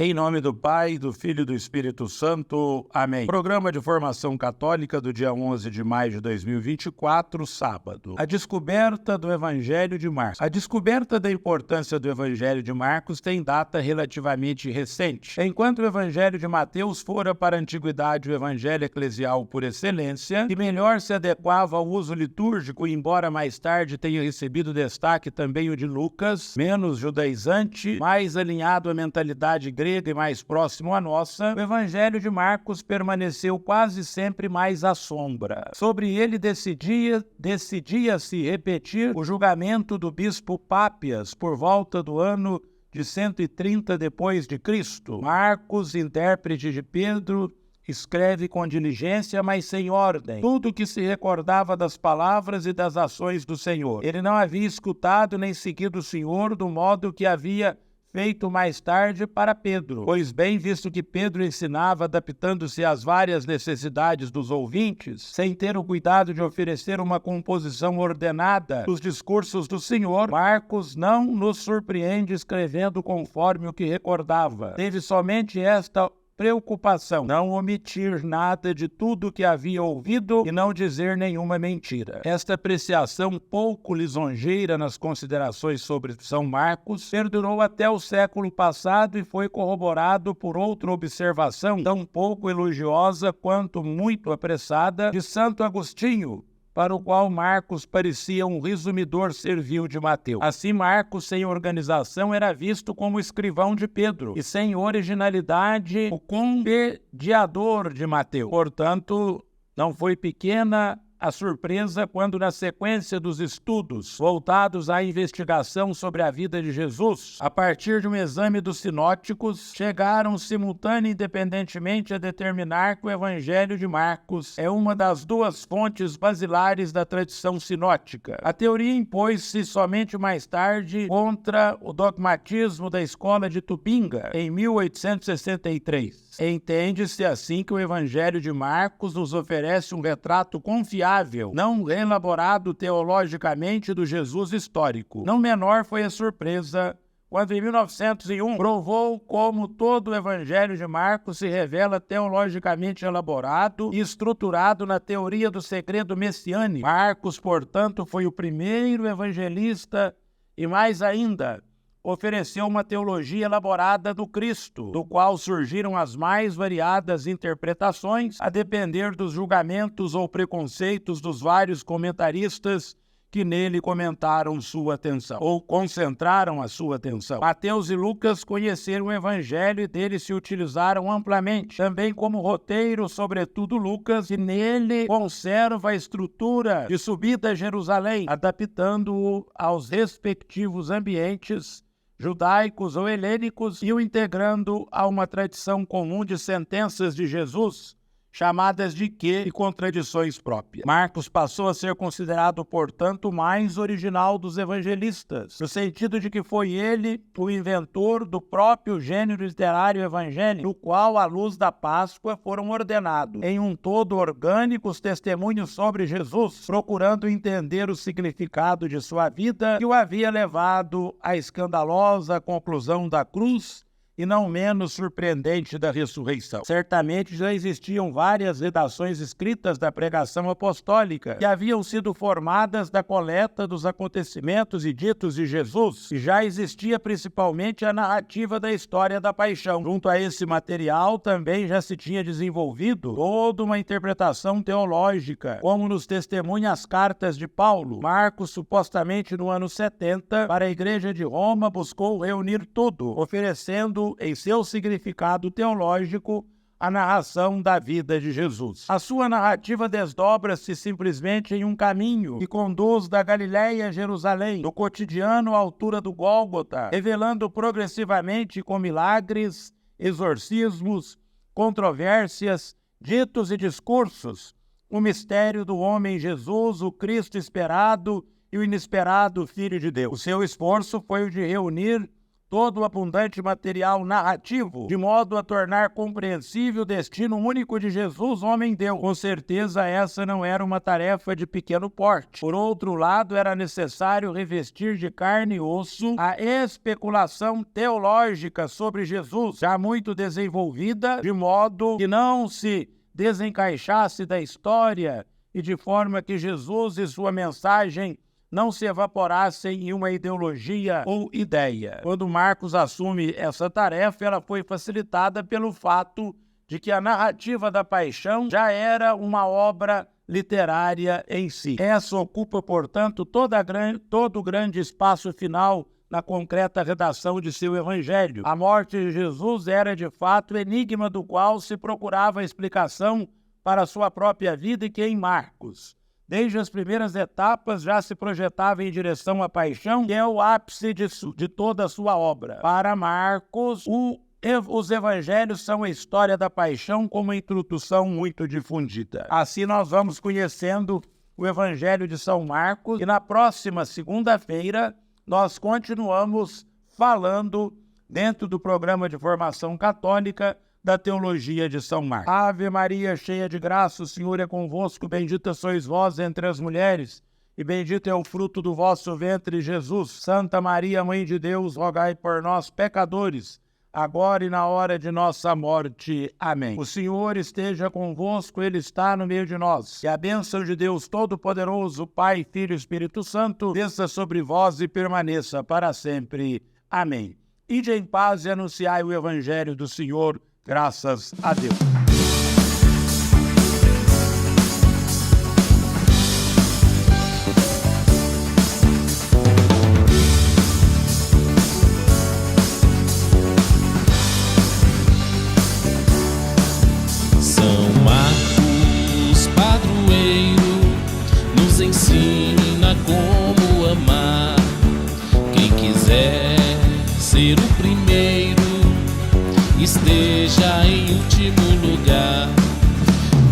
Em nome do Pai, do Filho e do Espírito Santo. Amém. Programa de Formação Católica do dia 11 de maio de 2024, sábado. A descoberta do Evangelho de Marcos. A descoberta da importância do Evangelho de Marcos tem data relativamente recente. Enquanto o Evangelho de Mateus fora para a antiguidade o Evangelho eclesial por excelência, que melhor se adequava ao uso litúrgico, embora mais tarde tenha recebido destaque também o de Lucas, menos judaizante, mais alinhado à mentalidade grega e mais próximo à nossa, o Evangelho de Marcos permaneceu quase sempre mais à sombra. Sobre ele decidia-se repetir o julgamento do bispo Pápias por volta do ano de 130 depois de Cristo. Marcos, intérprete de Pedro, escreve com diligência, mas sem ordem, tudo o que se recordava das palavras e das ações do Senhor. Ele não havia escutado nem seguido o Senhor do modo que havia feito mais tarde para Pedro. Pois bem, visto que Pedro ensinava adaptando-se às várias necessidades dos ouvintes, sem ter o cuidado de oferecer uma composição ordenada dos discursos do Senhor, Marcos não nos surpreende escrevendo conforme o que recordava. Teve somente esta preocupação, não omitir nada de tudo o que havia ouvido e não dizer nenhuma mentira. Esta apreciação pouco lisonjeira nas considerações sobre São Marcos perdurou até o século passado e foi corroborado por outra observação tão pouco elogiosa quanto muito apressada de Santo Agostinho, para o qual Marcos parecia um resumidor servil de Mateus. Assim, Marcos, sem organização, era visto como escrivão de Pedro, e sem originalidade, o comediador de Mateus. Portanto, não foi pequena a surpresa quando, na sequência dos estudos voltados à investigação sobre a vida de Jesus, a partir de um exame dos sinóticos, chegaram simultânea e independentemente a determinar que o Evangelho de Marcos é uma das duas fontes basilares da tradição sinótica. A teoria impôs-se somente mais tarde contra o dogmatismo da escola de Tubinga, em 1863. Entende-se assim que o Evangelho de Marcos nos oferece um retrato confiável, não elaborado teologicamente, do Jesus histórico. Não menor foi a surpresa quando, em 1901, provou como todo o Evangelho de Marcos se revela teologicamente elaborado e estruturado na teoria do segredo messiânico. Marcos, portanto, foi o primeiro evangelista e, mais ainda, ofereceu uma teologia elaborada do Cristo, do qual surgiram as mais variadas interpretações, a depender dos julgamentos ou preconceitos dos vários comentaristas que nele comentaram sua atenção, ou concentraram a sua atenção. Mateus e Lucas conheceram o Evangelho e dele se utilizaram amplamente, também como roteiro, sobretudo Lucas, e nele conserva a estrutura de subida a Jerusalém, adaptando-o aos respectivos ambientes judaicos ou helênicos e o integrando a uma tradição comum de sentenças de Jesus, chamadas de quê e contradições próprias. Marcos passou a ser considerado, portanto, o mais original dos evangelistas, no sentido de que foi ele o inventor do próprio gênero literário evangélico, no qual, à luz da Páscoa, foram ordenados, em um todo orgânico, os testemunhos sobre Jesus, procurando entender o significado de sua vida que o havia levado à escandalosa conclusão da cruz e não menos surpreendente da ressurreição. Certamente já existiam várias redações escritas da pregação apostólica que haviam sido formadas da coleta dos acontecimentos e ditos de Jesus, e já existia principalmente a narrativa da história da paixão. Junto a esse material também já se tinha desenvolvido toda uma interpretação teológica, como nos testemunha as cartas de Paulo. Marcos, supostamente no ano 70, para a Igreja de Roma, buscou reunir tudo, oferecendo em seu significado teológico a narração da vida de Jesus. A sua narrativa desdobra-se simplesmente em um caminho que conduz da Galiléia a Jerusalém, do cotidiano à altura do Gólgota, revelando progressivamente com milagres, exorcismos, controvérsias, ditos e discursos o mistério do homem Jesus, o Cristo esperado e o inesperado Filho de Deus. O seu esforço foi o de reunir todo o abundante material narrativo, de modo a tornar compreensível o destino único de Jesus, homem-Deus. Com certeza, essa não era uma tarefa de pequeno porte. Por outro lado, era necessário revestir de carne e osso a especulação teológica sobre Jesus, já muito desenvolvida, de modo que não se desencaixasse da história e de forma que Jesus e sua mensagem não se evaporassem em uma ideologia ou ideia. Quando Marcos assume essa tarefa, ela foi facilitada pelo fato de que a narrativa da paixão já era uma obra literária em si. Essa ocupa, portanto, todo o grande espaço final na concreta redação de seu evangelho. A morte de Jesus era, de fato, o enigma do qual se procurava a explicação para a sua própria vida e que em Marcos, desde as primeiras etapas, já se projetava em direção à paixão, que é o ápice de toda a sua obra. Para Marcos, os evangelhos são a história da paixão com uma introdução muito difundida. Assim nós vamos conhecendo o evangelho de São Marcos e na próxima segunda-feira nós continuamos falando, dentro do programa de formação católica, da teologia de São Marcos. Ave Maria, cheia de graça, o Senhor é convosco, bendita sois vós entre as mulheres, e bendito é o fruto do vosso ventre, Jesus. Santa Maria, Mãe de Deus, rogai por nós, pecadores, agora e na hora de nossa morte. Amém. O Senhor esteja convosco, Ele está no meio de nós. E a bênção de Deus Todo-Poderoso, Pai, Filho e Espírito Santo, desça sobre vós e permaneça para sempre. Amém. Ide em paz e anunciai o Evangelho do Senhor. Graças a Deus. São Marcos, padroeiro, nos ensina como amar. Quem quiser ser o primeiro, esteja em último lugar.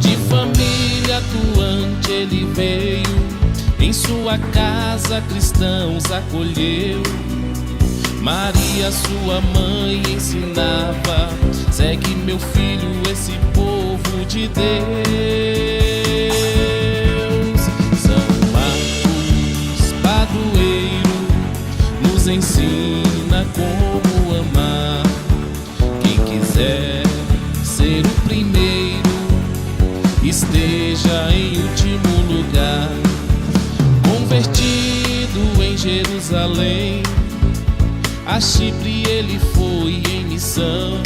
De família atuante ele veio, em sua casa cristãos acolheu. Maria, sua mãe, ensinava: segue meu filho, esse povo de Deus. São Marcos, padroeiro, nos ensina como amar. Quem quiser ser o primeiro, esteja em último lugar. Convertido em Jerusalém, a Chipre ele foi em missão.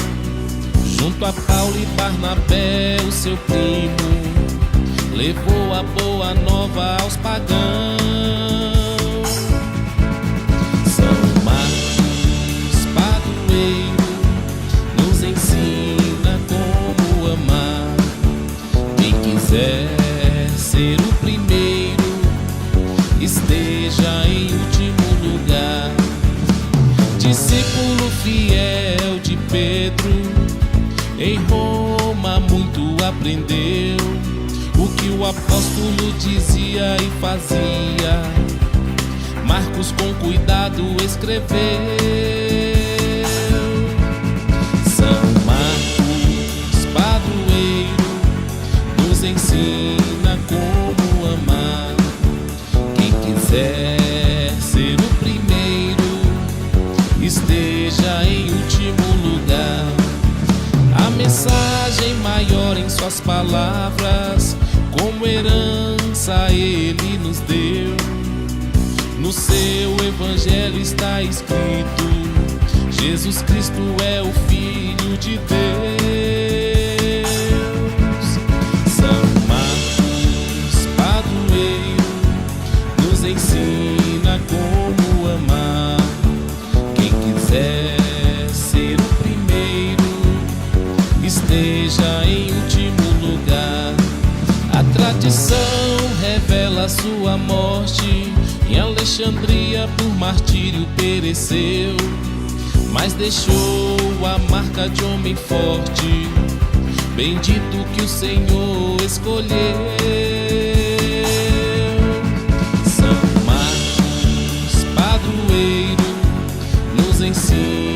Junto a Paulo e Barnabé, o seu primo, levou a boa nova aos pagãos. São Marcos, padroeiro, nos ensina como amar. Quem quiser ser o primeiro, esteja em último lugar. Discípulo fiel de Pedro, em Roma muito aprendeu o que o apóstolo dizia e fazia. Marcos com cuidado escreveu. São Marcos, padroeiro, nos ensina como amar. Quem quiser ser o primeiro, esteja em último lugar. A mensagem maior em suas palavras, como herança ele nos deu. No seu evangelho está escrito: Jesus Cristo é o Filho de Deus. São Marcos, padroeiro, nos ensina como amar. Quem quiser ser o primeiro, esteja em último lugar. A tradição revela sua morte, em Alexandria por martírio pereceu, mas deixou a marca de homem forte, bendito que o Senhor escolheu. São Marcos, padroeiro, nos ensina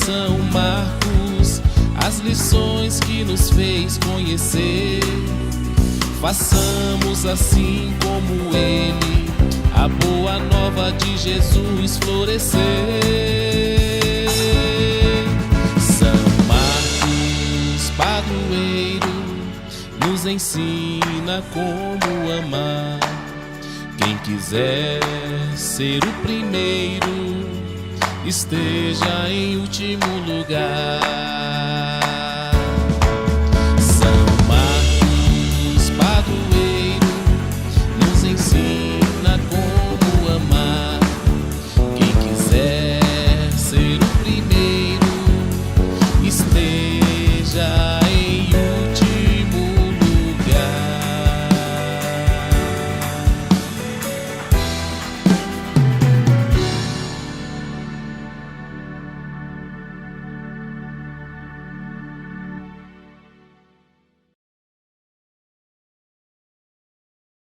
São Marcos, as lições que nos fez conhecer. Façamos assim como ele, a boa nova de Jesus florescer. São Marcos, padroeiro, nos ensina como amar. Quem quiser ser o primeiro, esteja em último lugar.